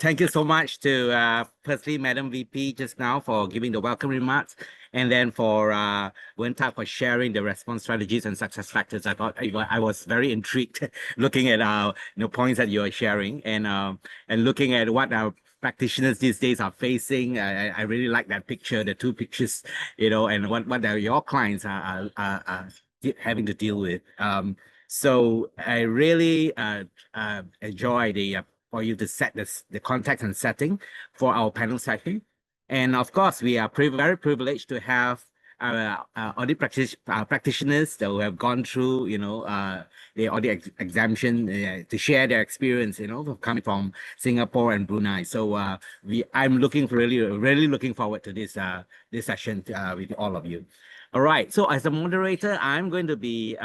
thank you so much to firstly, Madam VP, just now for giving the welcome remarks, and then for Wen-Tak for sharing the response strategies and success factors. I thought I was very intrigued looking at points that you are sharing, and looking at what our practitioners these days are facing. I really like that picture, the two pictures, and what your clients are having to deal with. So I really enjoy for you to set the context and setting for our panel session. And of course, we are very privileged to have our audit practitioners that have gone through, the audit exemption to share their experience, coming from Singapore and Brunei. So I'm really looking forward to this session with all of you. All right. So as a moderator, I'm going to be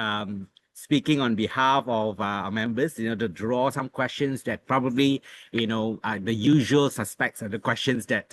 speaking on behalf of our members, to draw some questions that probably, the usual suspects are the questions that,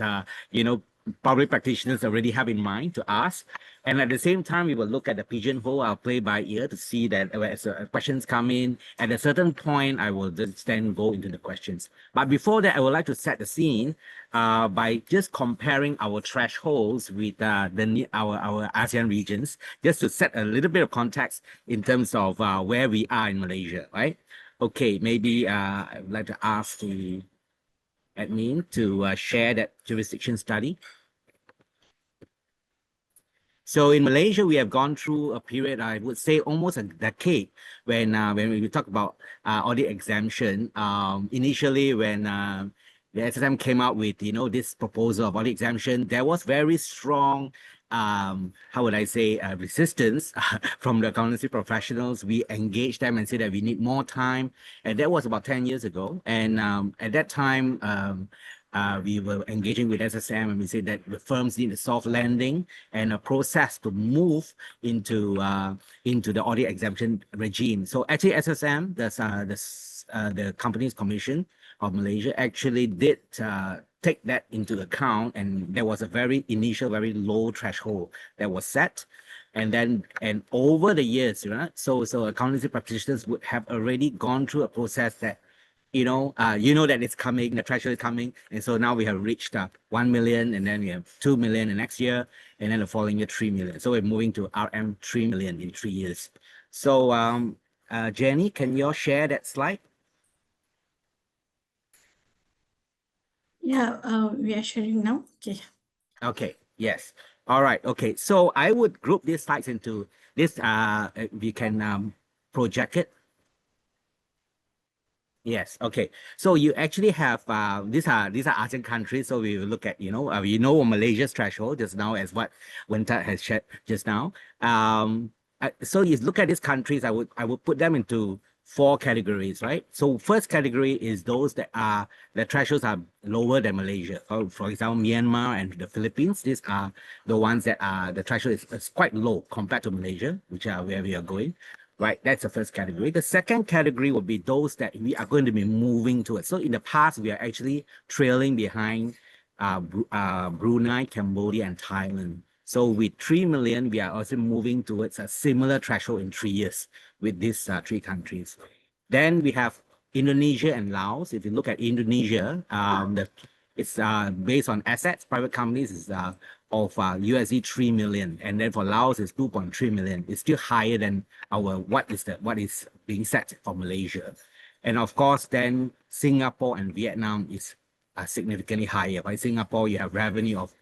public practitioners already have in mind to ask. And at the same time, we will look at the pigeonhole. I'll play by ear to see that as questions come in, at a certain point, I will just then go into the questions. But before that, I would like to set the scene by just comparing our thresholds with our ASEAN regions, just to set a little bit of context in terms of where we are in Malaysia, right? Okay, maybe I would like to ask the admin to share that jurisdiction study. So in Malaysia, we have gone through a period, I would say almost a decade, when we talk about audit exemption. Initially, when the SSM came out with this proposal of audit exemption, there was very strong how would I say resistance from the accountancy professionals. We engaged them and said that we need more time, and that was about 10 years ago. And at that time, we were engaging with SSM, and we said that the firms need a soft landing and a process to move into the audit exemption regime. So actually, SSM, the Companies Commission of Malaysia, actually did take that into account, and there was a very low threshold that was set. And over the years, so accountancy practitioners would have already gone through a process that that it's coming, the threshold is coming. And so now we have reached 1 million, and then we have 2 million the next year, and then the following year, 3 million. So we're moving to RM 3 million in 3 years. So Jenny, can you all share that slide? Yeah, we are sharing now. Okay. Okay, yes. All right, okay. So I would group these slides into this, we can project it. Yes. Okay. So you actually have these are ASEAN countries. So we will look at Malaysia's threshold just now, as what Wen-Tak has shared just now. So you look at these countries, I would put them into 4 categories, right? So first category is those that the thresholds are lower than Malaysia. For example, Myanmar and the Philippines. These are the ones that the threshold is quite low compared to Malaysia, which are where we are going. Right, that's the first category. The second category would be those that we are going to be moving towards. So in the past, we are actually trailing behind Brunei, Cambodia, and Thailand. So with 3 million, we are also moving towards a similar threshold in 3 years with these 3 countries. Then we have Indonesia and Laos. If you look at Indonesia, it's based on assets, private companies is of USD 3 million, and then for Laos is 2.3 million. It's still higher than what is being set for Malaysia. And of course, then Singapore and Vietnam is significantly higher. By Singapore, you have revenue of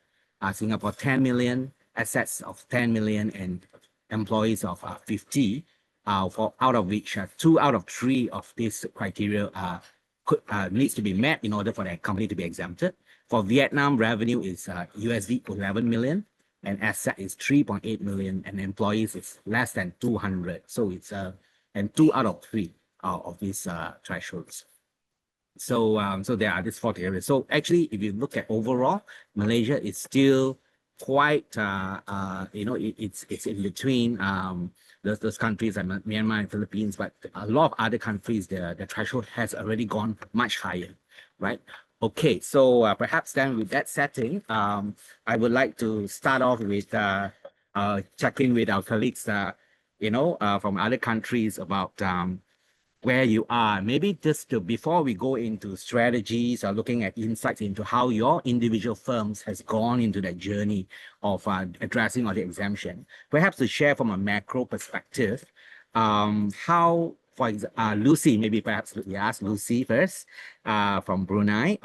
Singapore 10 million, assets of 10 million, and employees of 50, out of which 2 out of 3 of these criteria needs to be met in order for the company to be exempted. For Vietnam, revenue is USD 11 million, and asset is 3.8 million, and employees is less than 200. So it's and 2 out of 3 of these thresholds. So there are these 4 areas. So actually, if you look at overall, Malaysia is still quite it's in between those countries like Myanmar and Philippines, but a lot of other countries, the threshold has already gone much higher, right? Okay, so perhaps then with that setting, I would like to start off with checking with our colleagues, from other countries about where you are. Maybe just to, before we go into strategies or looking at insights into how your individual firms has gone into that journey of addressing audit exemption, perhaps to share from a macro perspective, how, for example, Lucy, maybe perhaps we ask Lucy first, from Brunei.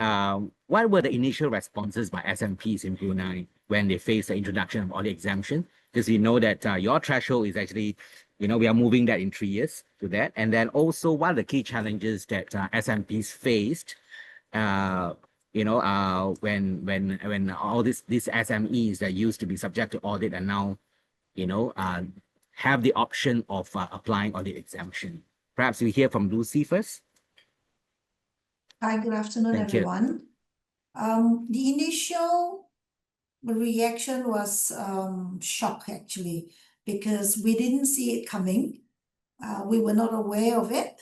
What were the initial responses by SMPs in Brunei when they faced the introduction of audit exemption? Because we know that your threshold is actually, we are moving that in 3 years to that. And then also, what are the key challenges that SMPs faced, when all these SMEs that used to be subject to audit and now, have the option of applying audit exemption? Perhaps we hear from Lucy first. Hi, good afternoon, Thank you. everyone. The initial reaction was shock, actually, because we didn't see it coming. We were not aware of it.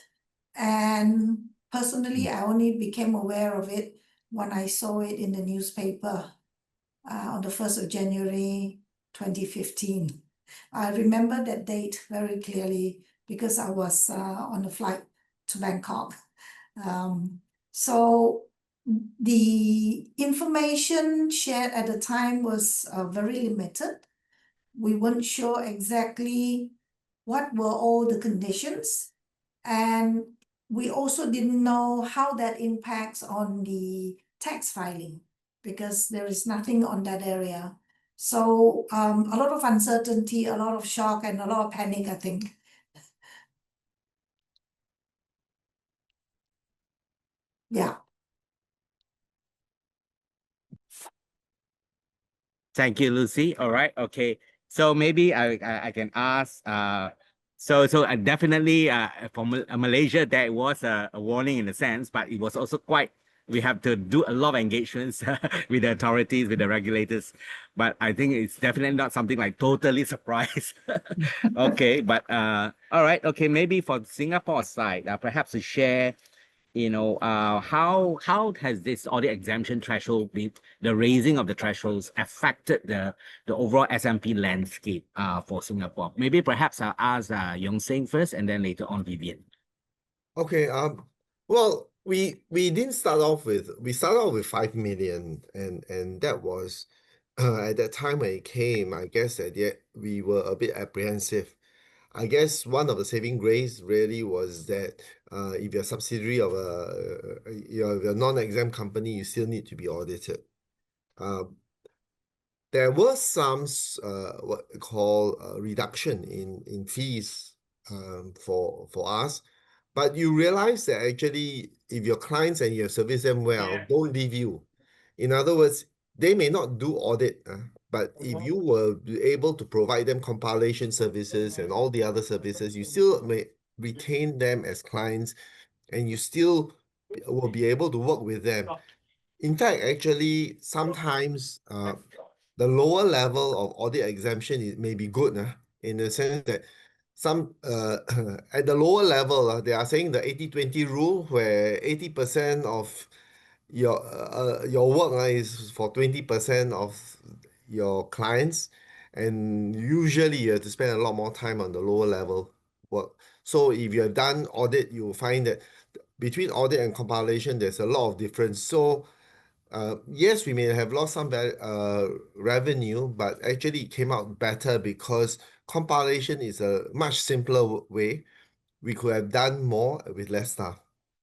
And personally, I only became aware of it when I saw it in the newspaper on the 1st of January 2015. I remember that date very clearly because I was on a flight to Bangkok. So the information shared at the time was very limited. We weren't sure exactly what were all the conditions, and we also didn't know how that impacts on the tax filing because there is nothing on that area. So a lot of uncertainty, a lot of shock, and a lot of panic, I think. Yeah. Thank you, Lucy. All right. Okay. So maybe I can ask. So definitely for Malaysia, that was a warning in a sense, but it was also quite. We have to do a lot of engagements with the authorities, with the regulators. But I think it's definitely not something like totally surprise. Okay. But all right. Okay. Maybe for Singapore side, perhaps to share, how has this audit exemption threshold been, the raising of the thresholds affected the overall SMP landscape for Singapore? Maybe perhaps I'll ask Yong Seng first and then later on Vivian. Okay, well, we didn't start off with, we started off with 5 million, and that was at that time when it came, I guess that we were a bit apprehensive. I guess one of the saving grace really was that if you're a subsidiary of you're a non-exempt company, you still need to be audited. There was some what we call reduction in fees for us, but you realize that actually if your clients and you service them well, don't leave you. In other words, they may not do audit, but if you were able to provide them compilation services and all the other services, you still may retain them as clients and you still will be able to work with them. In fact, actually, sometimes the lower level of audit exemption may be good, in the sense that some at the lower level, they are saying the 80-20 rule, where 80% of your work is for 20% of your clients, and usually you have to spend a lot more time on the lower level work. So if you have done audit, you will find that between audit and compilation, there's a lot of difference. So yes, we may have lost some revenue, but actually it came out better because compilation is a much simpler way. We could have done more with less staff.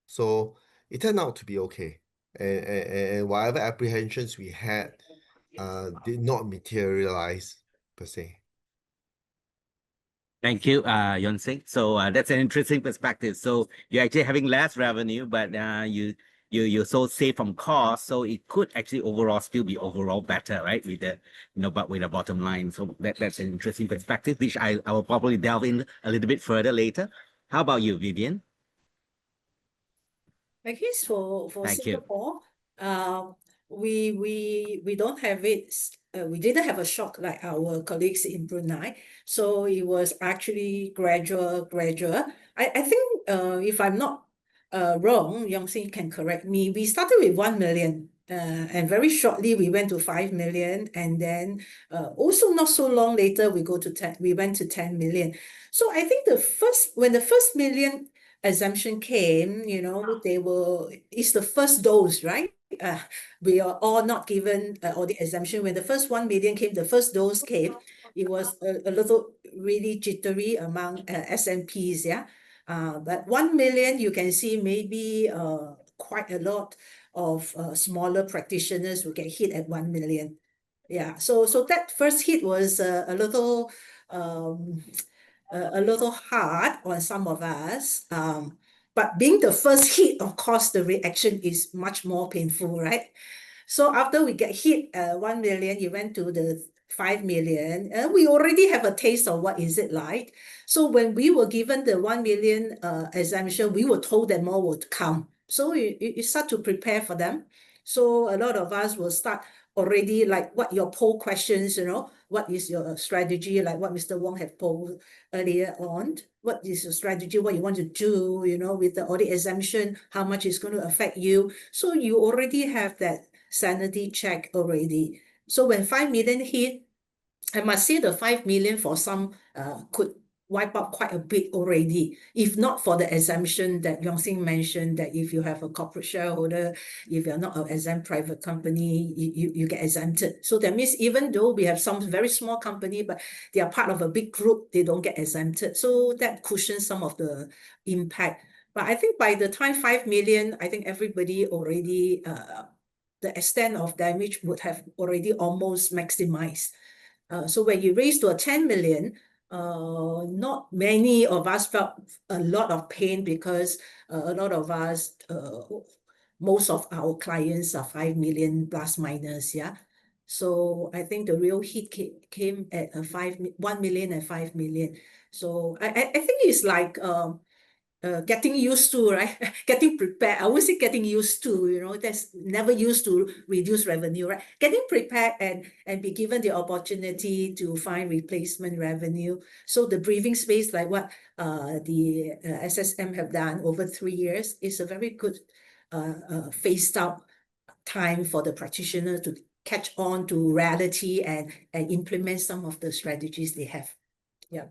So it turned out to be okay. And whatever apprehensions we had did not materialize per se. Thank you, Yon Sing. So that's an interesting perspective. So you're actually having less revenue, but you're so safe from cost, so it could actually overall still be overall better, right? With the but with the bottom line. So that's an interesting perspective, which I will probably delve in a little bit further later. How about you, Vivian? I guess for Thank you. Singapore, we don't have it. We didn't have a shock like our colleagues in Brunei, so it was actually gradual. I think if I'm not wrong, Yong Sing can correct me. We started with 1 million. And very shortly we went to 5 million, and then also not so long later we went to 10 million. So I think when the first million exemption came, it's the first dose, right? We are all not given audit exemption. When the first 1 million came, the first dose came, it was a little really jittery among SMPs, yeah. But 1 million, you can see maybe quite a lot of smaller practitioners will get hit at 1 million. Yeah, so that first hit was a little hard on some of us. But being the first hit, of course, the reaction is much more painful, right? So after we get hit 1 million, you went to the 5 million, and we already have a taste of what is it like. So when we were given the 1 million exemption, we were told that more would come. So you start to prepare for them. So a lot of us will start already, like what your poll questions, what is your strategy, like what Mr. Wong had polled earlier on. What is your strategy, what you want to do, with the audit exemption, how much it's going to affect you. So you already have that sanity check already. So when 5 million hit, I must say the 5 million for some could wipe out quite a bit already, if not for the exemption that Yong Sing mentioned, that if you have a corporate shareholder, if you're not an exempt private company, you get exempted. So that means even though we have some very small company, but they are part of a big group, they don't get exempted. So that cushions some of the impact. But I think by the time 5 million, I think everybody already, the extent of damage would have already almost maximized. So when you raise to a 10 million, not many of us felt a lot of pain because a lot of us, most of our clients are 5 million plus minus, yeah. So I think the real hit came at 1 million and 5 million. So I think it's like getting used to, right? Getting prepared. I always say getting used to, that's never used to reduce revenue, right? Getting prepared and be given the opportunity to find replacement revenue. So the breathing space, like what the SSM have done over 3 years, is a very good phased out time for the practitioner to catch on to reality and implement some of the strategies they have. Yeah.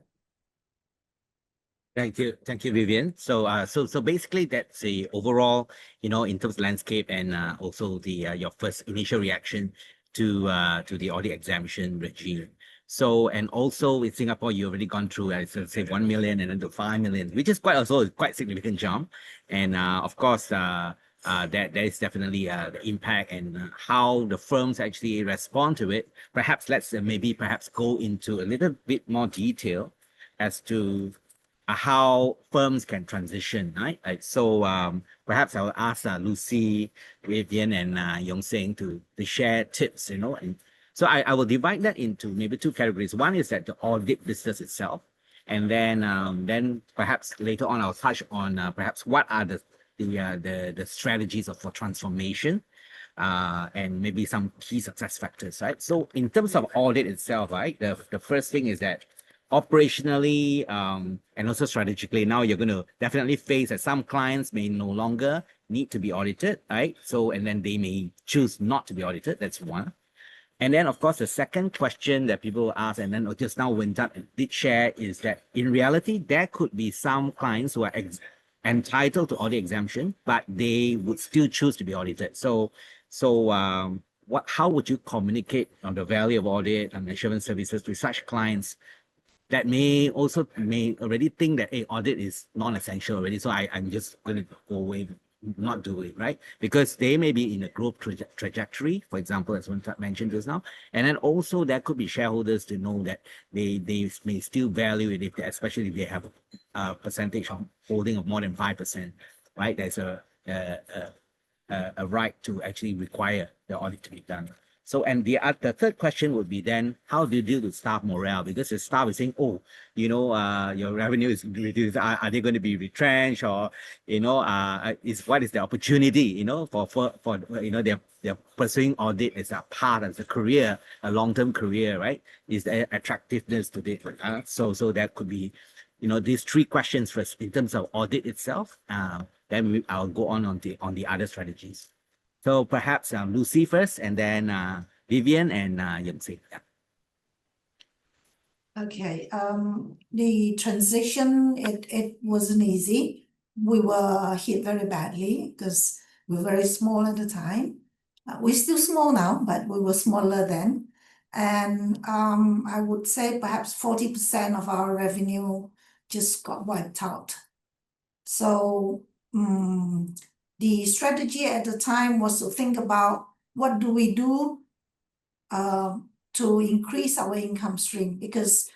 Thank you, Vivian. So, so basically, that's the overall, in terms of landscape and also the your first initial reaction to the audit exemption regime. So, and also in Singapore, you already gone through, say, 1 million and then to 5 million, which is quite significant jump. And of course, there is definitely the impact and how the firms actually respond to it. Perhaps let's perhaps go into a little bit more detail as to how firms can transition, right? So perhaps I will ask Lucy, Vivian, and Yong Sing to share tips, and so I will divide that into maybe 2 categories. One is that the audit business itself, and then perhaps later on I'll touch on perhaps what are the strategies for transformation, and maybe some key success factors, right? So in terms of audit itself, right, the first thing is that operationally and also strategically, now you're going to definitely face that some clients may no longer need to be audited, right? So, and then they may choose not to be audited. That's one. And then, of course, the second question that people ask, and then just now Wentat did share, is that in reality, there could be some clients who are entitled to audit exemption, but they would still choose to be audited. So how would you communicate on the value of audit and assurance services to such clients that may already think that audit is non-essential already, so I'm just going to go away, not do it, right? Because they may be in a growth trajectory, for example, as one mentioned just now, and then also there could be shareholders to know that they may still value it, especially if they have a percentage of holding of more than 5%, right? There's a right to actually require the audit to be done. So, and the third question would be then, how do you deal with staff morale? Because the staff is saying, oh, your revenue is reduced. Are they going to be retrenched, or, what is the opportunity, for they're pursuing audit as a part of the career, a long-term career, right? Is there attractiveness to it? So that could be, these 3 questions first in terms of audit itself. Then I'll go on the other strategies. So perhaps Lucy first, and then Vivian and Yong Sing. Yeah. Okay. The transition, it wasn't easy. we were hit very badly because we were very small at the time. We're still small now, but we were smaller then. And I would say perhaps 40% of our revenue just got wiped out. So the strategy at the time was to think about what do we do to increase our income stream, because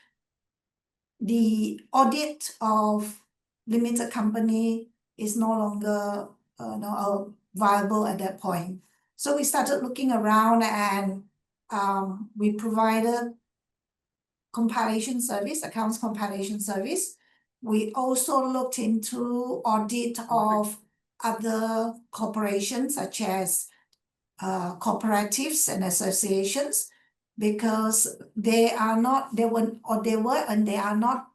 the audit of limited company is no longer viable at that point. So we started looking around, and we provided compilation service, accounts compilation service. We also looked into audit of other corporations such as cooperatives and associations, because they are not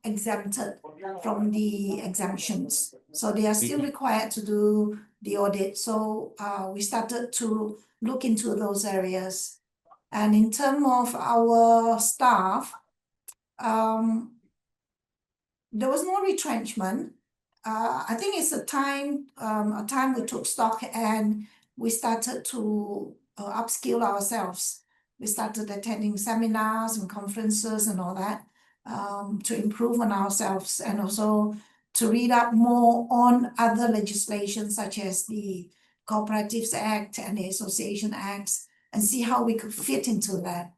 exempted from the exemptions. So they are still required to do the audit. So we started to look into those areas. And in terms of our staff, there was no retrenchment. I think it's a time we took stock and we started to upskill ourselves. We started attending seminars and conferences and all that to improve on ourselves, and also to read up more on other legislation such as the Cooperatives Act and the Association Acts, and see how we could fit into that.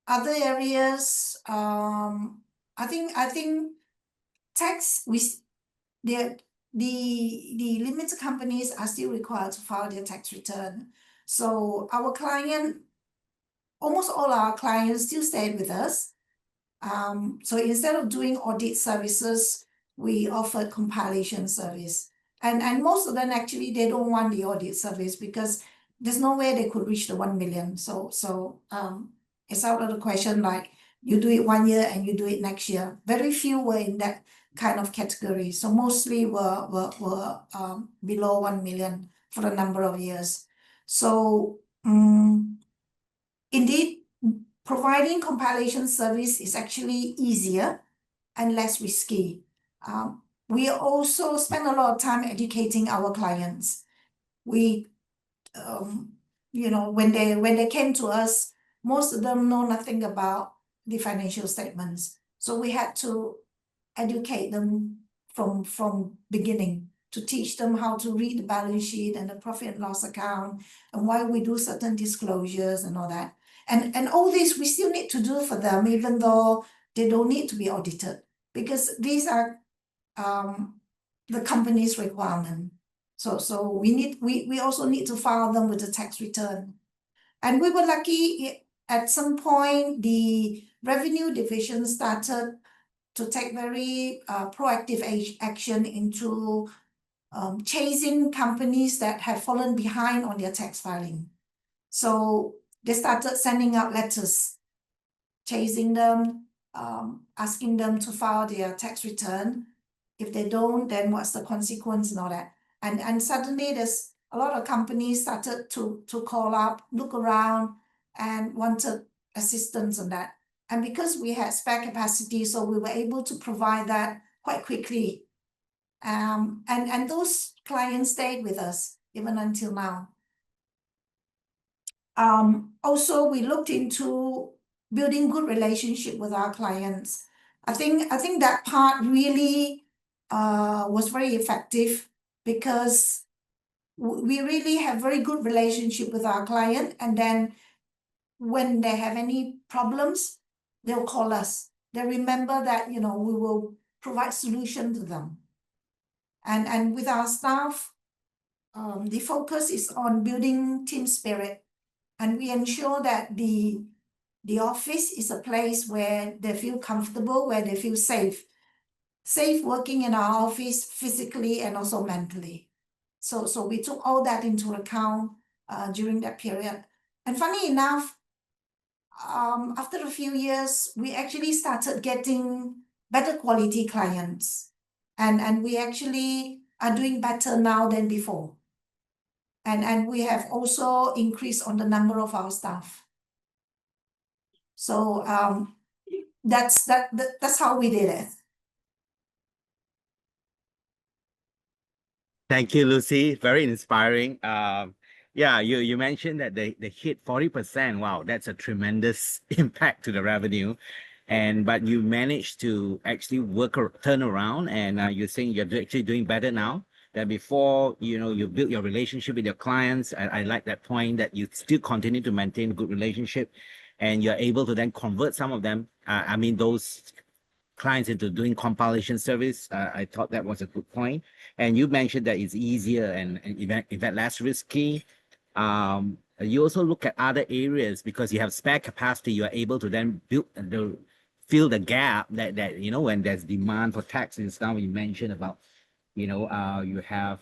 Other areas, I think tax, the limited companies are still required to file their tax return. So our client, almost all our clients still stayed with us. So instead of doing audit services, we offered compilation service. And most of them actually, they don't want the audit service because there's no way they could reach the 1 million. So it's out of the question, like you do it 1 year and you do it next year. Very few were in that kind of category. So mostly were below 1 million for a number of years. So indeed, providing compilation service is actually easier and less risky. We also spend a lot of time educating our clients. We, when they came to us, most of them know nothing about the financial statements. So we had to educate them from beginning, to teach them how to read the balance sheet and the profit and loss account, and why we do certain disclosures and all that. And all this we still need to do for them, even though they don't need to be audited, because these are the company's requirement. So we also need to file them with the tax return. And we were lucky, at some point the revenue division started to take very proactive action into chasing companies that have fallen behind on their tax filing. So they started sending out letters, chasing them, asking them to file their tax return. If they don't, then what's the consequence and all that. And suddenly there's a lot of companies started to call up, look around, and wanted assistance on that. And because we had spare capacity, so we were able to provide that quite quickly. And those clients stayed with us even until now. Also, we looked into building good relationship with our clients. I think that part really was very effective, because we really have very good relationship with our client, and then when they have any problems, they'll call us. They remember that we will provide solution to them. And with our staff, the focus is on building team spirit, and we ensure that the office is a place where they feel comfortable, where they feel safe working in our office physically and also mentally. So we took all that into account during that period. And funny enough, after a few years, we actually started getting better quality clients, and we actually are doing better now than before. And we have also increased on the number of our staff. So that's how we did it. Thank you, Lucy. Very inspiring. Yeah, you mentioned that they hit 40%. Wow, that's a tremendous impact to the revenue. But you managed to actually turn around, and you're saying you're actually doing better now than before. You built your relationship with your clients. I like that point that you still continue to maintain a good relationship, and you're able to then convert some of them. I mean, those clients into doing compilation service. I thought that was a good point. And you mentioned that it's easier and in fact less risky. You also look at other areas because you have spare capacity. You are able to then fill the gap that when there's demand for taxes. Now you mentioned about you have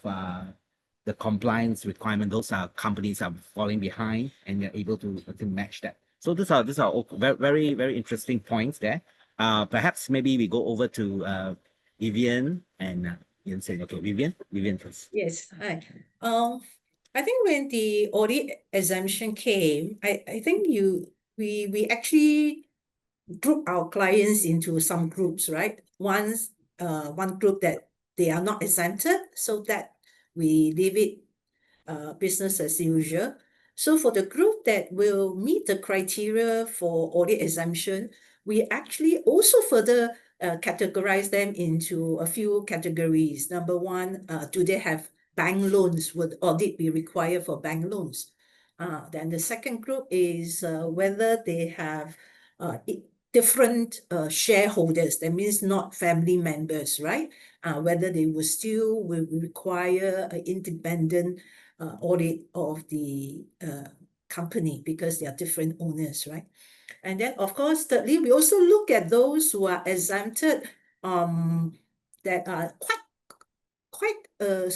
the compliance requirement. Those are companies are falling behind, and you're able to match that. So these are all very, very interesting points there. Perhaps maybe we go over to Vivian and Ian say, okay, Vivian first. Yes, hi. I think when the audit exemption came, I think we actually group our clients into some groups, right? One group that they are not exempted, so that we leave it business as usual. So for the group that will meet the criteria for audit exemption, we actually also further categorize them into a few categories. Number one, do they have bank loans? Would audit be required for bank loans? Then the second group is whether they have different shareholders. That means not family members, right? Whether they will require an independent audit of the company because they are different owners, right? And then, of course, thirdly, we also look at those who are exempted that are quite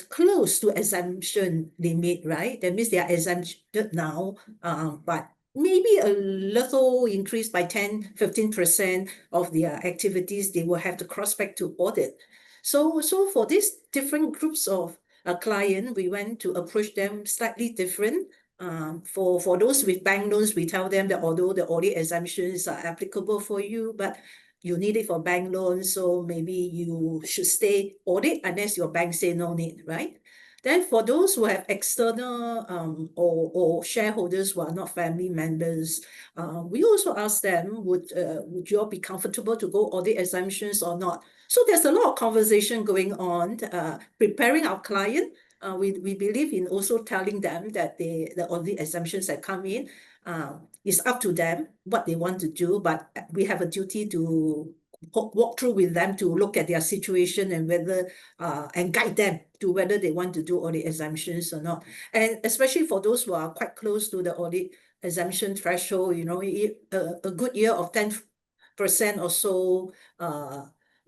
close to exemption limit, right? That means they are exempted now, but maybe a little increase by 10-15% of their activities, they will have to cross back to audit. So for these different groups of client, we went to approach them slightly different. For those with bank loans, we tell them that although the audit exemptions are applicable for you, but you need it for bank loans, so maybe you should stay audit unless your bank say no need, right? Then for those who have external or shareholders who are not family members, we also ask them, would you all be comfortable to go audit exemptions or not? So there's a lot of conversation going on, preparing our client. We believe in also telling them that the audit exemptions that come in, it's up to them what they want to do, but we have a duty to walk through with them to look at their situation and whether and guide them to whether they want to do audit exemptions or not. And especially for those who are quite close to the audit exemption threshold, a good year of 10% or so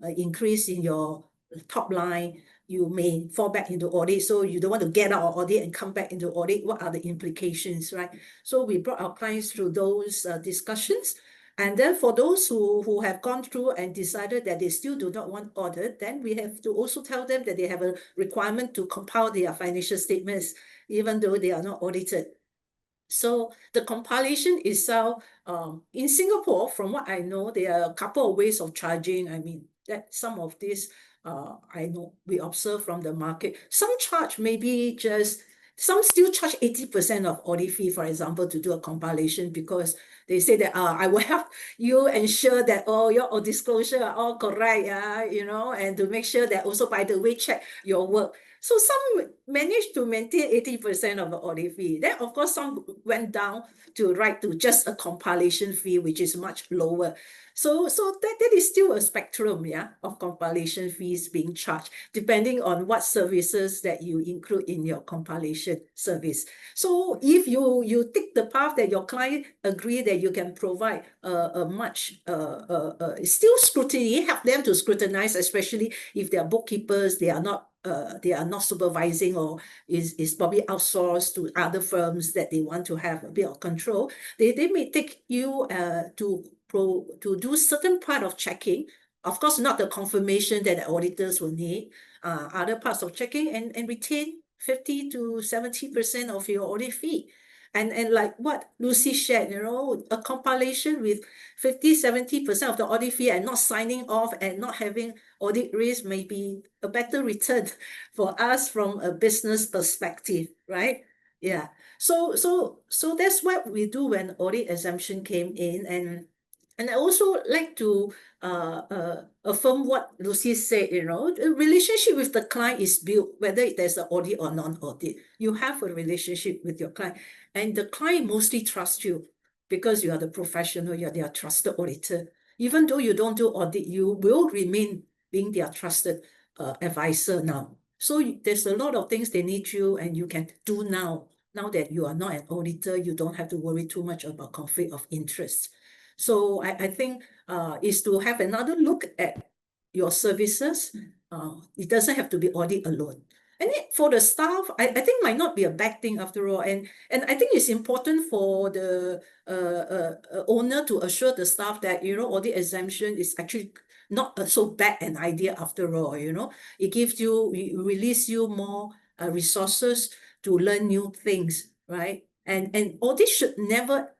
increase in your top line, you may fall back into audit. So you don't want to get out of audit and come back into audit. What are the implications, right? So we brought our clients through those discussions. And then for those who have gone through and decided that they still do not want audit, then we have to also tell them that they have a requirement to compile their financial statements, even though they are not audited. So the compilation itself, in Singapore, from what I know, there are a couple of ways of charging. I mean, that some of this, I know we observe from the market. Some charge maybe some still charge 80% of audit fee, for example, to do a compilation because they say that I will help you ensure that all your disclosure are all correct, and to make sure that also, by the way, check your work. So some managed to maintain 80% of the audit fee. Then, of course, some went down to just a compilation fee, which is much lower. So that is still a spectrum, of compilation fees being charged, depending on what services that you include in your compilation service. So if you take the path that your client agree that you can provide a much still scrutiny, help them to scrutinize, especially if they are bookkeepers, they are not supervising or is probably outsourced to other firms that they want to have a bit of control. They may take you to do certain part of checking. Of course, not the confirmation that the auditors will need, other parts of checking and retain 50 to 70% of your audit fee. And like what Lucy shared, a compilation with 50-70% of the audit fee and not signing off and not having audit risk may be a better return for us from a business perspective, right? Yeah. So that's what we do when audit exemption came in. And I also like to affirm what Lucy said, the relationship with the client is built, whether there's an audit or non-audit. You have a relationship with your client, and the client mostly trusts you because you are the professional, you're their trusted auditor. Even though you don't do audit, you will remain being their trusted advisor now. So there's a lot of things they need you, and you can do now. Now that you are not an auditor, you don't have to worry too much about conflict of interest. So I think is to have another look at your services. It doesn't have to be audit alone. And for the staff, I think might not be a bad thing after all. And I think it's important for the owner to assure the staff that, audit exemption is actually not so bad an idea after all, It gives you, it release you more resources to learn new things, right? And audit should never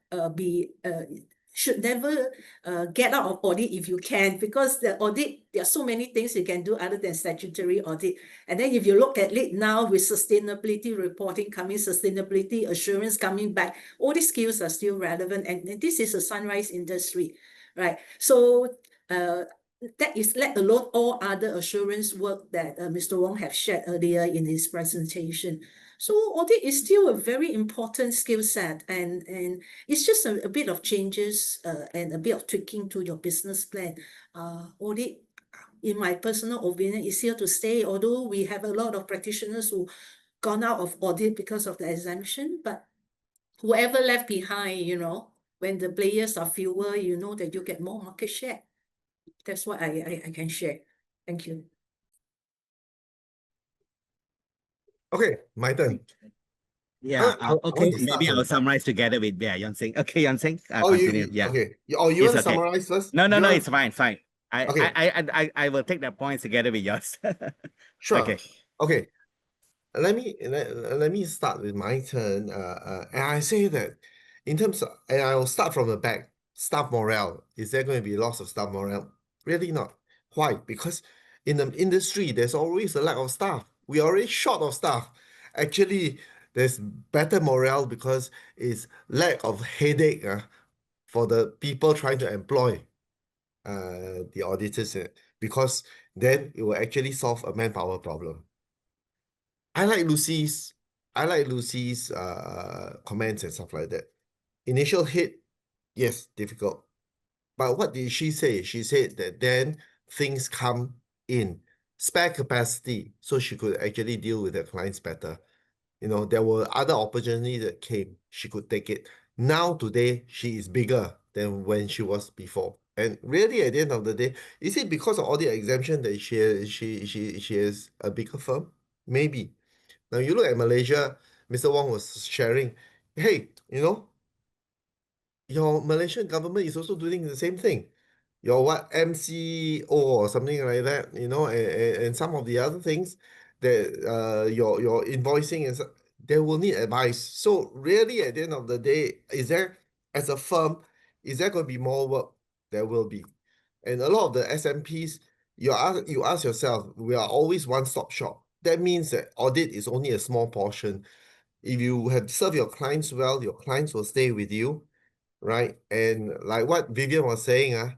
get out of audit if you can, because the audit, there are so many things you can do other than statutory audit. And then if you look at it now with sustainability reporting coming, sustainability assurance coming back, all these skills are still relevant. And this is a sunrise industry, right? So that is let alone all other assurance work that Mr. Wong have shared earlier in his presentation. So audit is still a very important skill set, and it's just a bit of changes and a bit of tweaking to your business plan. Audit, in my personal opinion, is here to stay, although we have a lot of practitioners who gone out of audit because of the exemption, but whoever left behind, when the players are fewer, you know that you get more market share. That's what I can share. Thank you. Okay, my turn. Yeah. I want Okay. to start Maybe from I'll the back. summarize together with Yon Sing. Okay, Yon Sing. Oh, Continue. Yeah. okay. Oh, you It's want to okay. summarize first? No, You want- it's fine. Okay. I will take the points together with yours. Sure. Okay. Okay. Let me start with my turn. And I say that in terms of, and I will start from the back. Staff morale. Is there going to be loss of staff morale? Really not. Why? Because in the industry, there's always a lack of staff. We are already short of staff. Actually, there's better morale because it's lack of headache for the people trying to employ the auditors, because then it will actually solve a manpower problem. I like Lucy's comments and stuff like that. Initial hit, yes, difficult. But what did she say? She said that then things come in, spare capacity, so she could actually deal with her clients better. There were other opportunities that came. She could take it. Now, today, she is bigger than when she was before. And really, at the end of the day, is it because of audit exemption that she has a bigger firm? Maybe. Now, you look at Malaysia, Mr. Wong was sharing, hey, your Malaysian government is also doing the same thing. Your what MCO or something like that, and some of the other things that your invoicing they will need advice. So really, at the end of the day, as a firm, is there going to be more work? There will be. And a lot of the SMPs, you ask yourself, we are always one-stop shop. That means that audit is only a small portion. If you have served your clients well, your clients will stay with you, right? And like what Vivian was saying,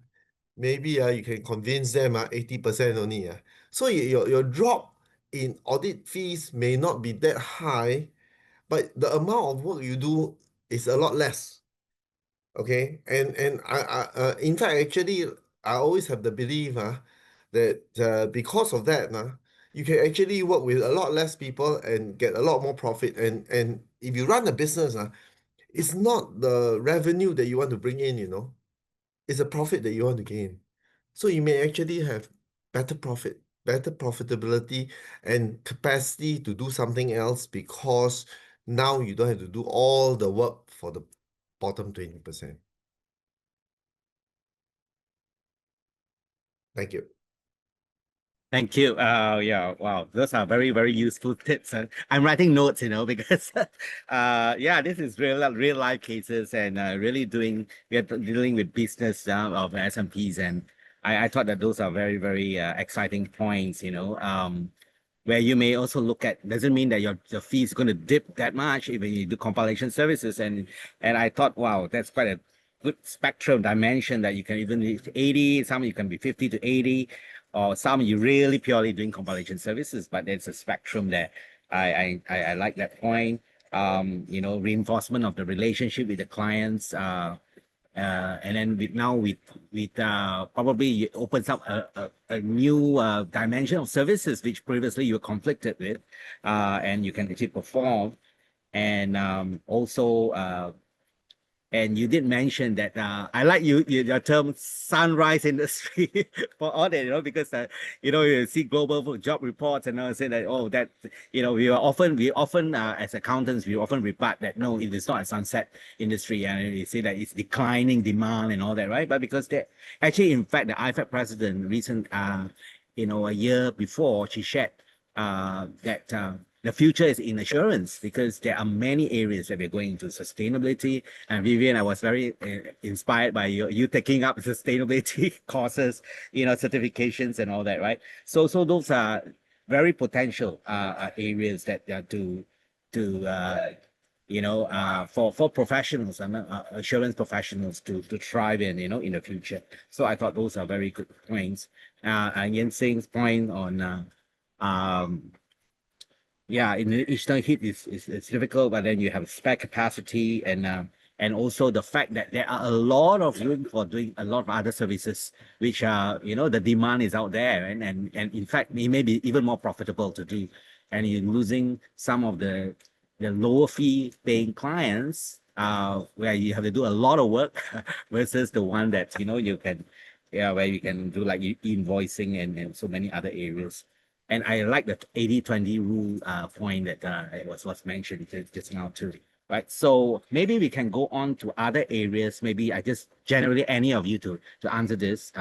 maybe you can convince them 80% only. So your drop in audit fees may not be that high, but the amount of work you do is a lot less. Okay, and I in fact, actually, I always have the belief that because of that you can actually work with a lot less people and get a lot more profit. And if you run a business it's not the revenue that you want to bring in, it's a profit that you want to gain. So you may actually have better profit, better profitability, and capacity to do something else because now you don't have to do all the work for the bottom 20%. Thank you. Thank you. Yeah, wow, those are very, very useful tips. And I'm writing notes, because yeah, this is real life cases and really we are dealing with business of SMPs, and I thought that those are very, very exciting points, where you may also look at, doesn't mean that your fee is going to dip that much even you do compilation services, and I thought, wow, that's quite a good spectrum dimension that you can even reach 80, some you can be 50 to 80, or some you really purely doing compilation services, but there's a spectrum there. I like that point. Reinforcement of the relationship with the clients, and then with probably it opens up a new dimension of services which previously you were conflicted with, and you can actually perform. And also and you did mention that I like your term sunrise industry for audit, because you see global job reports and all say that, oh, that we often as accountants we often rebut that no, it is not a sunset industry, and we say that it's declining demand and all that, right? But because they actually, in fact, the IFAC president a year before, she shared that the future is in assurance, because there are many areas that we're going into sustainability. And Vivian, I was very inspired by you taking up sustainability courses, certifications and all that, right? So those are very potential areas that for professionals and assurance professionals to thrive in the future. So I thought those are very good points. And Yen Sing's point on yeah, in the Eastern heat it's difficult, but then you have spare capacity, and also the fact that there are a lot of room for doing a lot of other services, which the demand is out there, and in fact it may be even more profitable to do, and you're losing some of the lower fee paying clients, where you have to do a lot of work versus the one that you can, yeah, where you can do like invoicing and so many other areas. And I like the 80-20 rule point that was mentioned just now too, right? So maybe we can go on to other areas. Maybe I just generally any of you to answer this.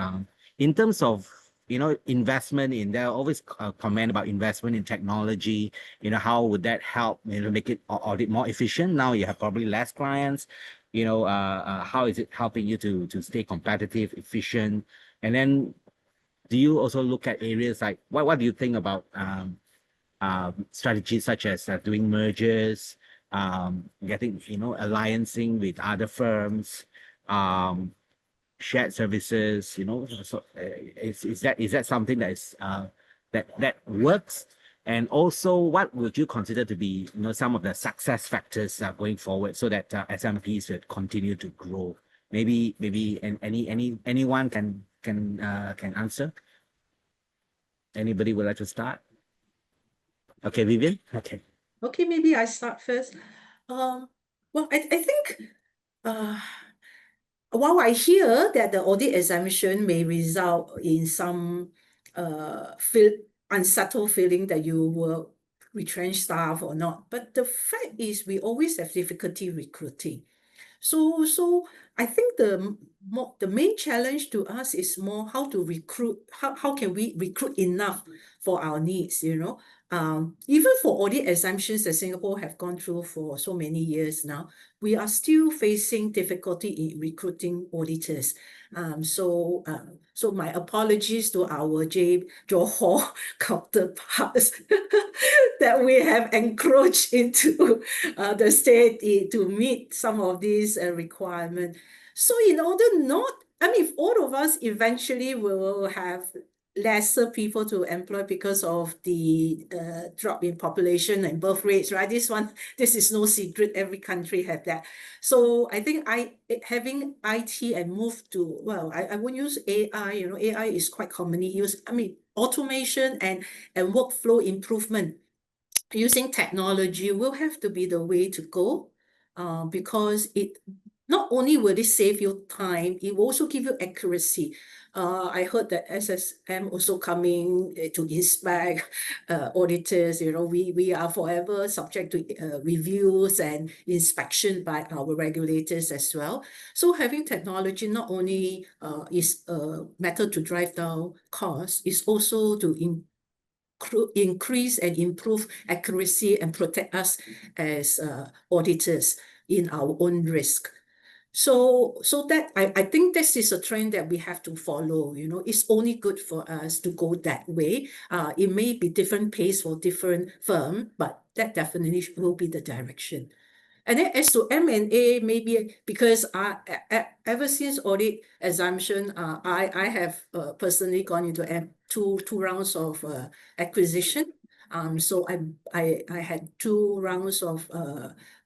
In terms of investment in there, always comment about investment in technology. How would that help make it audit more efficient? Now you have probably less clients. How is it helping you to stay competitive, efficient? And then do you also look at areas like what do you think about strategies such as doing mergers, getting alliancing with other firms, shared services? So is that something that is that works? And also, what would you consider to be some of the success factors going forward, so that SMPs will continue to grow? Maybe anyone can answer. Anybody would like to start? Okay, Vivian. Okay. Okay, maybe I start first. Well, I think while I hear that the audit exemption may result in some unsettled feeling that you will retrench staff or not, but the fact is we always have difficulty recruiting. So I think the main challenge to us is more how to recruit, how can we recruit enough for our needs, even for audit exemptions that Singapore have gone through for so many years now, we are still facing difficulty in recruiting auditors. So my apologies to our Johor counterparts that we have encroached into the state to meet some of these requirements. So in order if all of us eventually will have lesser people to employ because of the drop in population and birth rates, right? This is no secret. Every country have that. So I think having IT and move to, well, I won't use AI. AI is quite commonly used. Automation and workflow improvement using technology will have to be the way to go, because not only will it save you time, it will also give you accuracy. I heard that SSM also coming to inspect auditors. We are forever subject to reviews and inspection by our regulators as well. So having technology not only is a method to drive down costs, it's also to increase and improve accuracy and protect us as auditors in our own risk. So that I think this is a trend that we have to follow. It's only good for us to go that way. It may be different pace for different firm, but that definitely will be the direction. And then as to M&A, maybe because ever since Audit Exemption, I have personally gone into two rounds of acquisition. So I had 2 rounds of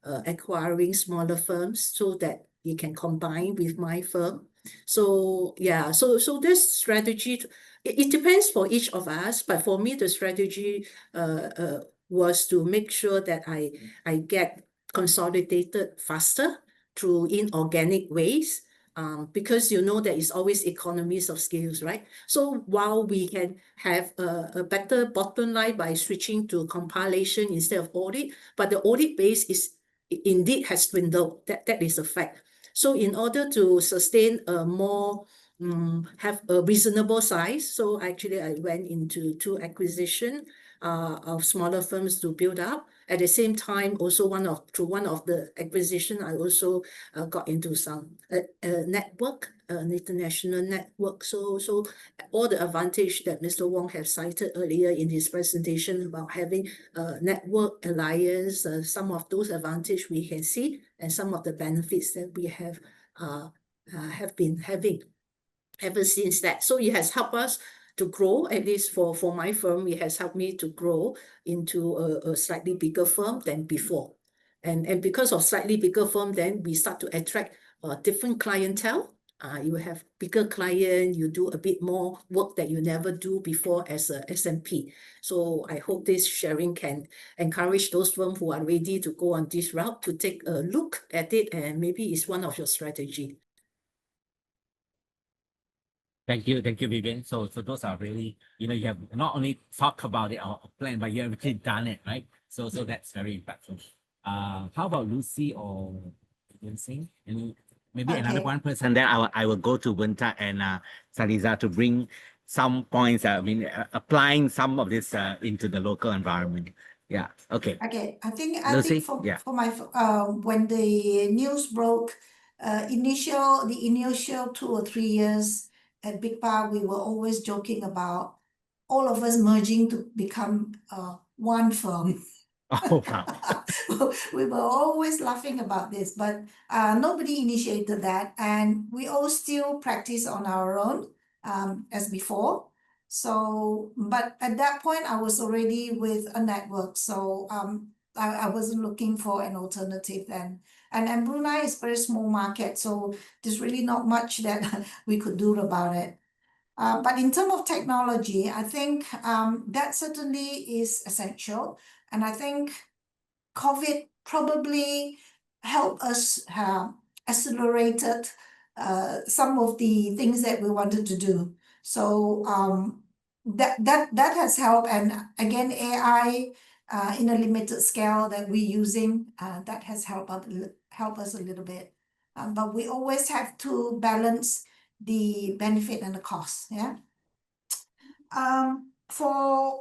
acquiring smaller firms so that it can combine with my firm. So yeah, so this strategy, it depends for each of us, but for me the strategy was to make sure that I get consolidated faster through inorganic ways, because there is always economies of scales, right? So while we can have a better bottom line by switching to compilation instead of audit, but the audit base indeed has dwindled. That is a fact. So in order to sustain a more have a reasonable size, so actually I went into 2 acquisition of smaller firms to build up. At the same time, also through one of the acquisition, I also got into some network, an international network. So all the advantage that Mr. Wong has cited earlier in his presentation about having a network alliance, some of those advantage we can see, and some of the benefits that we have been having ever since that. So it has helped us to grow, at least for my firm, it has helped me to grow into a slightly bigger firm than before. And because of slightly bigger firm, then we start to attract different clientele. You have bigger client, you do a bit more work that you never do before as a SMP. So I hope this sharing can encourage those firms who are ready to go on this route to take a look at it, and maybe it's one of your strategy. Thank you, Vivian. So those are really, you have not only talked about it or plan, but you have actually done it, right? So that's very impactful. How about Lucy or Vincent? Maybe another Okay. one person. Then I will go to Winta and Saliza to bring some points. Applying some of this into the local environment. Yeah. Okay. Okay, I think Lucy? for Yeah. my when the news broke, the initial 2 or 3 years at Big Pa, we were always joking about all of us merging to become one firm. Oh, wow. We were always laughing about this, but nobody initiated that, and we all still practice on our own as before. So, but at that point, I was already with a network, so I wasn't looking for an alternative then. And Brunei is a very small market, so there's really not much that we could do about it. But in terms of technology, I think that certainly is essential, and I think COVID probably helped us accelerated some of the things that we wanted to do. So that has helped, and again AI in a limited scale that we're using, that has helped us a little bit. But we always have to balance the benefit and the cost. Yeah.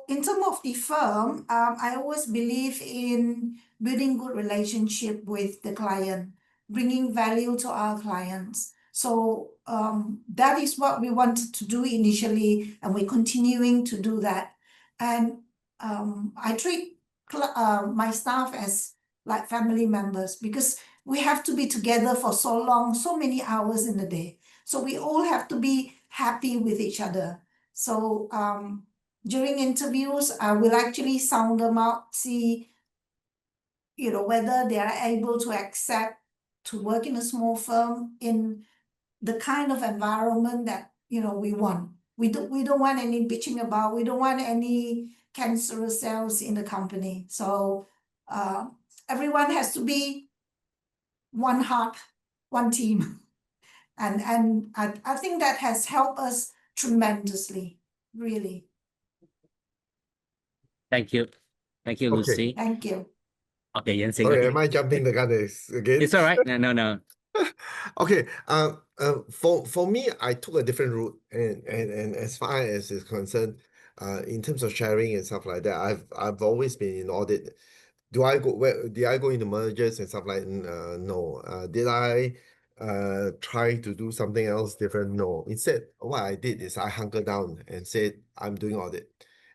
In terms of the firm, I always believe in building good relationship with the client, bringing value to our clients. So that is what we wanted to do initially, and we're continuing to do that. And I treat my staff as like family members, because we have to be together for so long, so many hours in a day. So we all have to be happy with each other. So during interviews, I will actually sound them out, see, whether they are able to accept to work in a small firm in the kind of environment that, we want. We don't want any bitching about, we don't want any cancerous cells in the company. So everyone has to be one heart, one team. And I think that has helped us tremendously, really. Thank you. Thank you, Okay. Lucy. Thank you. Okay, Yan Sing. Sorry, Okay. am I jumping the gun again? It's all right. No. Okay. For me, I took a different route, and as far as is concerned, in terms of sharing and stuff like that, I've always been in audit. Did I go into mergers and stuff like no. Did I try to do something else different? No. Instead, what I did is I hunkered down and said I'm doing audit,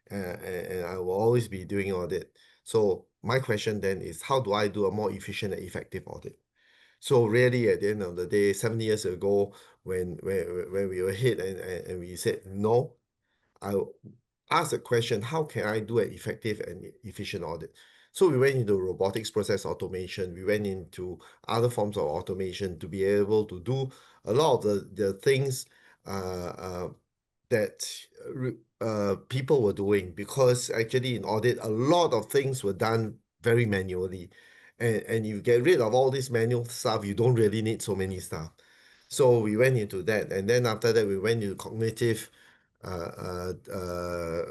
and I will always be doing audit. So my question then is, how do I do a more efficient and effective audit? So really, at the end of the day, 7 years ago, when we were hit and we said no, I asked the question, how can I do an effective and efficient audit? So we went into robotics process automation. We went into other forms of automation to be able to do a lot of the things that people were doing, because actually in audit, a lot of things were done very manually. And you get rid of all this manual stuff, you don't really need so many stuff. So we went into that. And then after that, we went into cognitive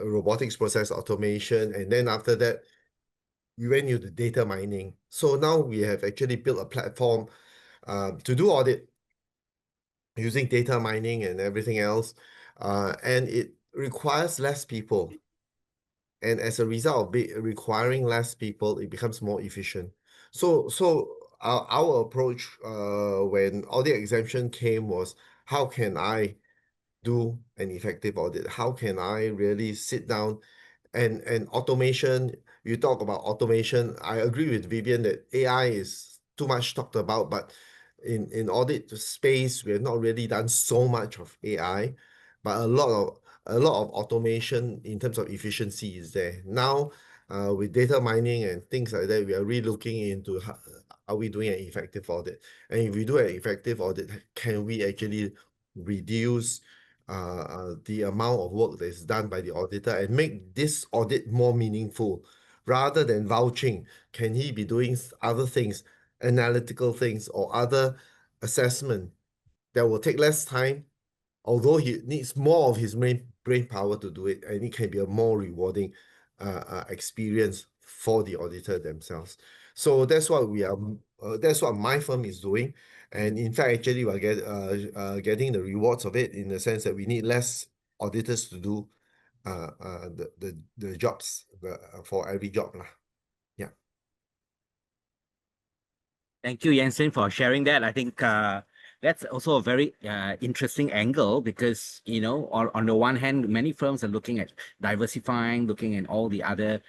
robotics process automation. And then after that, we went into data mining. So now we have actually built a platform to do audit using data mining and everything else. And it requires less people. And as a result of requiring less people, it becomes more efficient. So our approach when audit exemption came was, how can I do an effective audit? How can I really sit down and automation? You talk about automation. I agree with Vivian that AI is too much talked about, but in audit space, we have not really done so much of AI, but a lot of automation in terms of efficiency is there. Now, with data mining and things like that, we are really looking into how are we doing an effective audit? And if we do an effective audit, can we actually reduce the amount of work that is done by the auditor and make this audit more meaningful rather than vouching? Can he be doing other things, analytical things, or other assessment that will take less time, although he needs more of his brain power to do it, and it can be a more rewarding experience for the auditor themselves. So that's what that's what my firm is doing. And in fact, actually, we're getting the rewards of it, in the sense that we need less auditors to do the jobs for every job lah. Yeah. Thank you, Jensen, for sharing that. I think that's also a very interesting angle, because, on the one hand, many firms are looking at diversifying, looking at all the other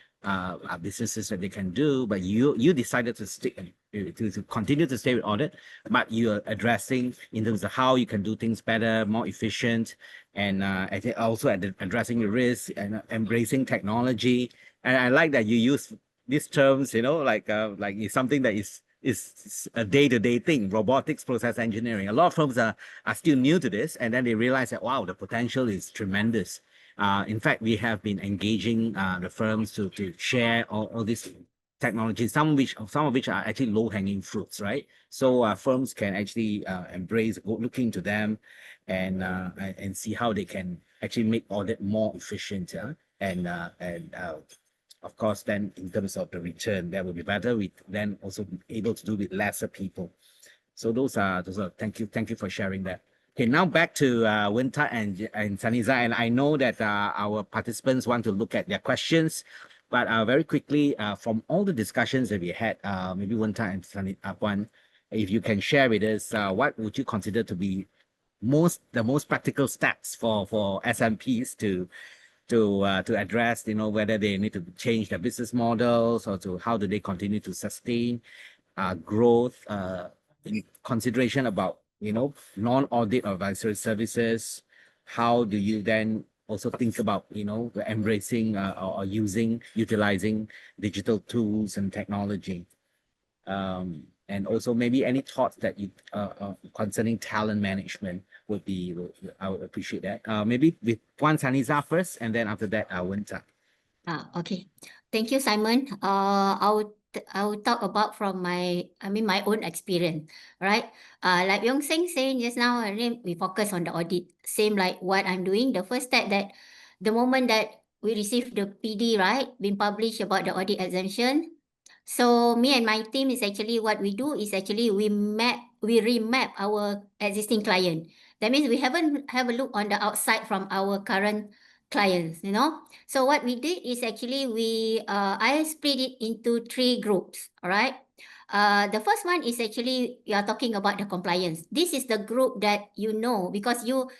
businesses that they can do, but you decided to stick to continue to stay with audit, but you're addressing in terms of how you can do things better, more efficient, and I think also addressing the risk and embracing technology. And I like that you use these terms, like it's something that is a day-to-day thing. Robotics process engineering. A lot of firms are still new to this, and then they realize that, wow, the potential is tremendous. In fact, we have been engaging the firms to share all these technologies, some of which are actually low-hanging fruits, right? So firms can actually embrace, look into them, and see how they can actually make audit more efficient. And of course, then in terms of the return, that will be better. We then also be able to do with lesser people. So those are thank you for sharing that. Okay, now back to Winta and Saniza, and I know that our participants want to look at their questions, but very quickly, from all the discussions that we had, maybe Winta and Saniza, if you can share with us, what would you consider to be the most practical steps for SMPs to address, whether they need to change their business models, or to how do they continue to sustain growth in consideration about, non-audit advisory services. How do you then also think about, embracing or utilizing digital tools and technology? And also maybe any thoughts that you concerning talent management would be, I would appreciate that. Maybe with Saniza first, and then after that, Winta. Okay. Thank you, Simon. I would I will talk about from my own experience, right? Like Yong Seng saying just now, we focus on the audit. Same like what I'm doing. The first step that the moment that we receive the PD, right, being published about the audit exemption. So me and my team is actually what we do is actually we remap our existing client. That means we haven't have a look on the outside from our current clients, you know. So what we did is actually I split it into 3 groups, all right? The first one is actually you are talking about the compliance. This is the group that you know because you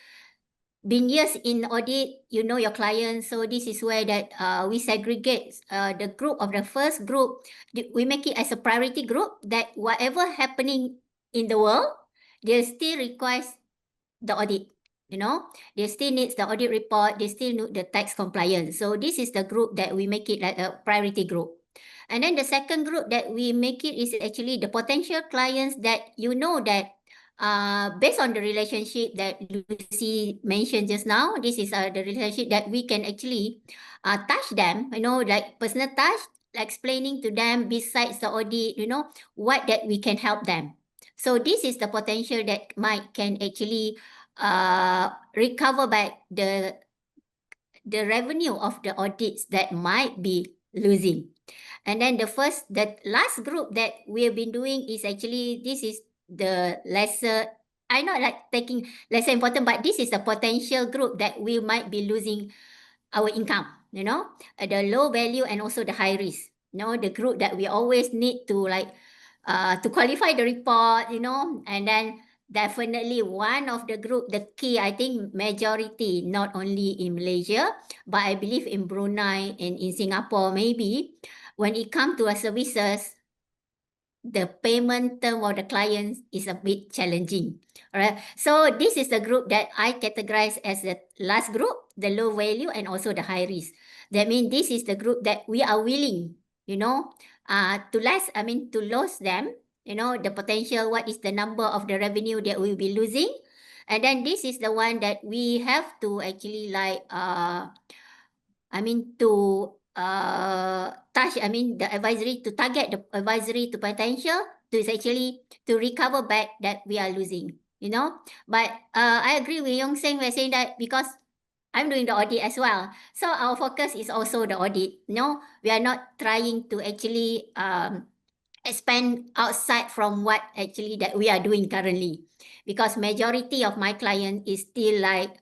been years in audit, you know your clients. So this is where that we segregate the group of the first group. We make it as a priority group that whatever happening in the world, they still requires the audit. You know, they still needs the audit report. They still need the tax compliance. So this is the group that we make it like a priority group. And then the second group that we make it is actually the potential clients that you know that based on the relationship that Lucy mentioned just now, this is the relationship that we can actually touch them, you know, like personal touch, like explaining to them besides the audit, you know, what that we can help them. So this is the potential that can actually recover back the revenue of the audits that might be losing. And then the last group that we have been doing is actually, this is the lesser, I'm not like taking lesser important, but this is the potential group that we might be losing our income, you know, the low value and also the high risk, you know, the group that we always need to like, to qualify the report, you know, and then definitely one of the group, the key, I think majority, not only in Malaysia, but I believe in Brunei and in Singapore, maybe, when it comes to our services, the payment term of the clients is a bit challenging. All right. So this is the group that I categorize as the last group, the low value and also the high risk. That means this is the group that we are willing, you know, to lose them, you know, the potential, what is the number of the revenue that we'll be losing. And then this is the one that we have to actually like, the advisory to target the advisory to potential to is actually to recover back that we are losing, you know. But I agree with Yong Seng. We're saying that because I'm doing the audit as well. So our focus is also the audit. You know, we are not trying to actually expand outside from what actually that we are doing currently, because majority of my client is still like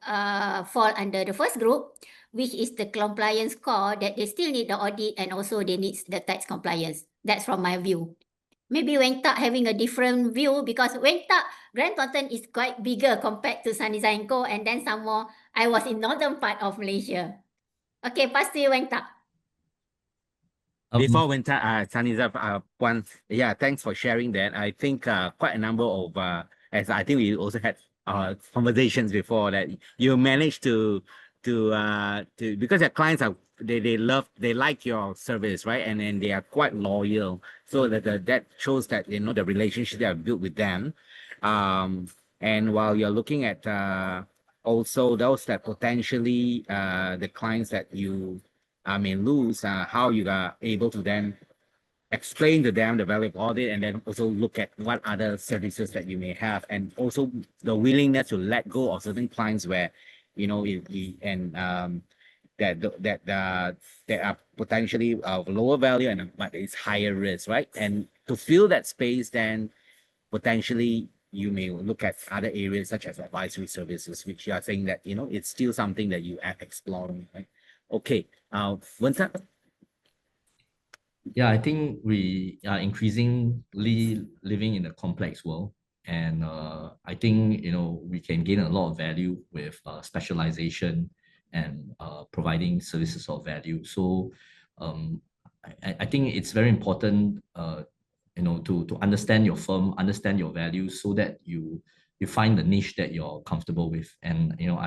fall under the first group, which is the compliance core that they still need the audit and also they need the tax compliance. That's from my view. Maybe Weng Tak having a different view because Weng Tak Grand Thornton is quite bigger compared to Sunny Zainco, and then some more I was in northern part of Malaysia. Okay, pass to you, Weng Tak. Before winter, Saniza, thanks for sharing that. I think quite a number of, as I think we also had conversations before, that you managed to because your clients are they like your service, right? And then they are quite loyal. So that shows that, you know, the relationship that I've built with them. And while you're looking at also those that potentially the clients that you may lose, how you are able to then explain to them the value of audit, and then also look at what other services that you may have, and also the willingness to let go of certain clients where, you know, that are potentially of lower value but it's higher risk, right? And to fill that space, then potentially you may look at other areas such as advisory services, which you are saying that, you know, it's still something that you are exploring, right? Okay, Vincent? Yeah, I think we are increasingly living in a complex world. And I think, you know, we can gain a lot of value with specialization and providing services of value. So I think it's very important, you know, to understand your firm, understand your values, so that you find the niche that you're comfortable with. And, you know,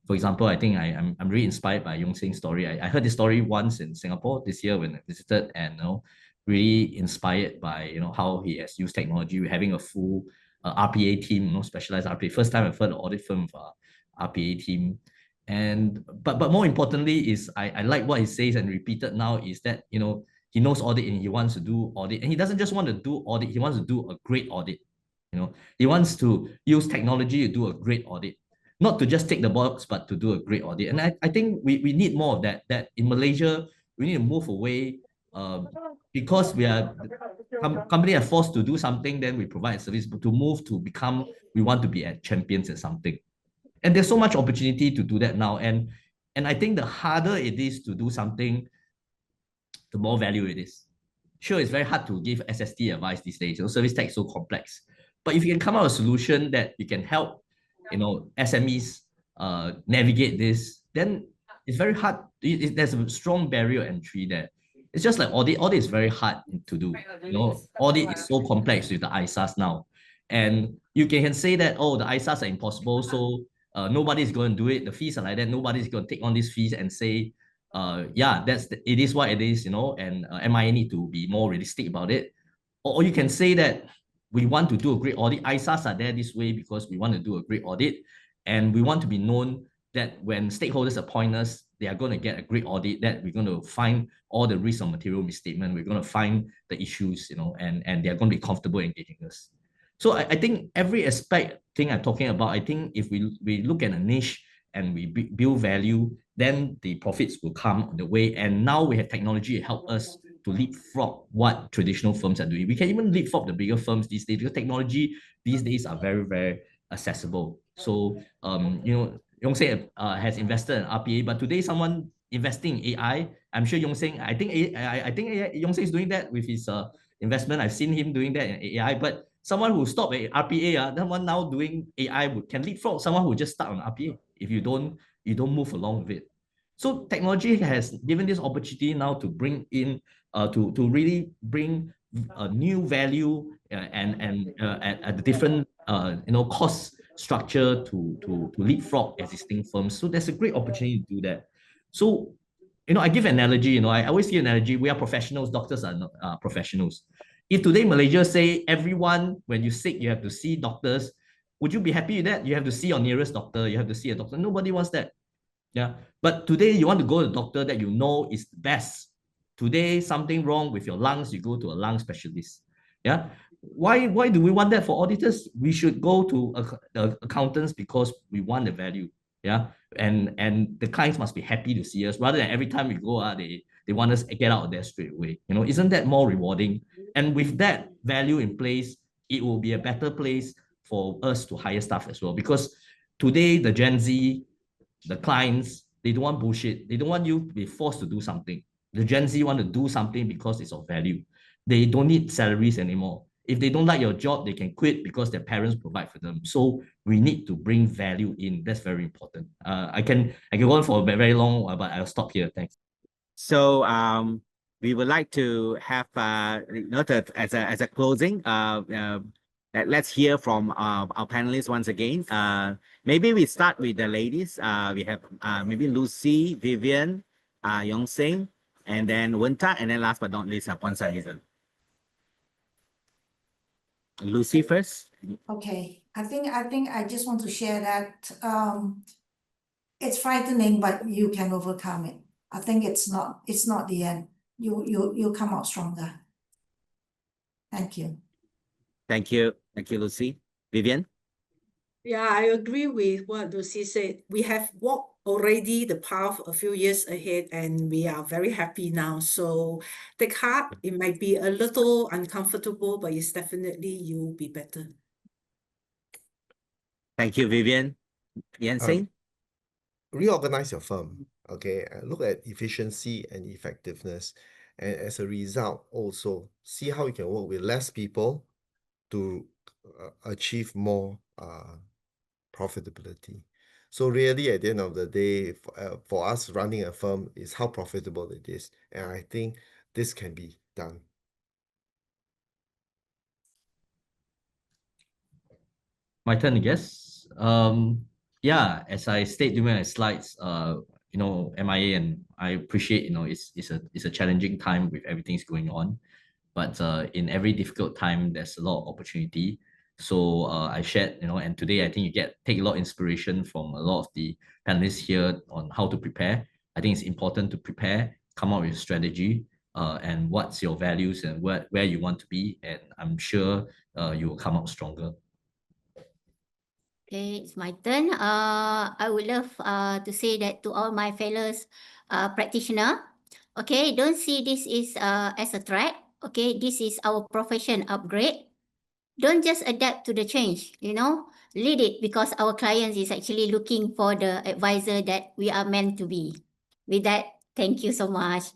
for example, I think I'm really inspired by Yong Seng's story. I heard this story once in Singapore this year when I visited, and, you know, really inspired by, you know, how he has used technology, having a full RPA team, you know, specialized RPA. First time I've heard an audit firm with RPA team. And but more importantly is I like what he says and repeated now is that, you know, he knows audit and he wants to do audit, and he doesn't just want to do audit, he wants to do a great audit. He wants to use technology to do a great audit, not to just tick the box, but to do a great audit. And I think we need more of that. That in Malaysia, we need to move away because we are company are forced to do something, then we provide service, but to move to become, we want to be at champions at something. And there's so much opportunity to do that now. And I think the harder it is to do something, the more value it is. Sure, it's very hard to give SST advice these days. Service tech is so complex. But if you can come out with a solution that you can help, SMEs navigate this, then it's very hard. There's a strong barrier entry there. It's just like audit. Audit is very hard to do. Audit is so complex with the ISAs now. And you can say that, oh, the ISAs are impossible, so nobody's going to do it. The fees are like that. Nobody's going to take on these fees and say, yeah, it is what it is, and MIA need to be more realistic about it. Or you can say that we want to do a great audit. ISAs are there this way because we want to do a great audit, and we want to be known that when stakeholders appoint us, they are going to get a great audit, that we're going to find all the risks of material misstatement, we're going to find the issues, and they're going to be comfortable engaging us. So I think every aspect thing I'm talking about, I think if we look at a niche and we build value, then the profits will come on the way. And now we have technology to help us to leapfrog what traditional firms are doing. We can even leapfrog the bigger firms these days because technology these days are very, very accessible. So, Yong Seng has invested in RPA, but today someone investing in AI, I'm sure Yong Seng, I think Yong Seng is doing that with his investment. I've seen him doing that in AI, but someone who stopped at RPA, someone now doing AI can leapfrog someone who just start on RPA if you don't move along with it. So technology has given this opportunity now to bring in, to really bring a new value and at the different cost structure to leapfrog existing firms. So there's a great opportunity to do that. So I give an analogy. I always give an analogy. We are professionals. Doctors are not professionals. If today Malaysia say everyone, when you're sick, you have to see doctors, would you be happy with that? You have to see your nearest doctor. You have to see a doctor. Nobody wants that. Yeah. But today you want to go to a doctor that you know is the best. Today, something wrong with your lungs, you go to a lung specialist. Yeah. Why do we want that for auditors? We should go to accountants because we want the value. Yeah. And the clients must be happy to see us rather than every time we go, they want us to get out of there straight away. Isn't that more rewarding? And with that value in place, it will be a better place for us to hire staff as well. Because today, the Gen Z, the clients, they don't want bullshit. They don't want you to be forced to do something. The Gen Z want to do something because it's of value. They don't need salaries anymore. If they don't like your job, they can quit because their parents provide for them. So we need to bring value in. That's very important. I can go on for a very long, but I'll stop here. Thanks. So we would like to have as a closing, let's hear from our panelists once again. Maybe we start with the ladies. We have maybe Lucy, Vivian, Yong Seng, and then Wenta, and then last but not least, Puan Sahidan. Lucy first. Okay, I think I just want to share that it's frightening, but you can overcome it. I think it's not the end. You come out stronger. Thank you. Thank you, Lucy. Vivian. Yeah, I agree with what Lucy said. We have walked already the path a few years ahead, and we are very happy now. So take heart. It might be a little uncomfortable, but it's definitely you'll be better. Thank you, Vivian. Yan Seng. Reorganize your firm. Okay, look at efficiency and effectiveness, and as a result, also see how you can work with less people to achieve more profitability. So really, at the end of the day, for us running a firm is how profitable it is, and I think this can be done. My turn, I guess. Yeah, as I stated during my slides, MIA, and I appreciate, it's a challenging time with everything's going on, but in every difficult time, there's a lot of opportunity. So I shared, and today I think you take a lot of inspiration from a lot of the panelists here on how to prepare. I think it's important to prepare, come up with a strategy, and what's your values and where you want to be, and I'm sure you will come out stronger. Okay, it's my turn. I would love to say that to all my fellows practitioner. Okay, don't see this is as a threat. Okay, this is our profession upgrade. Don't just adapt to the change, lead it, because our clients is actually looking for the advisor that we are meant to be. With that, thank you so much.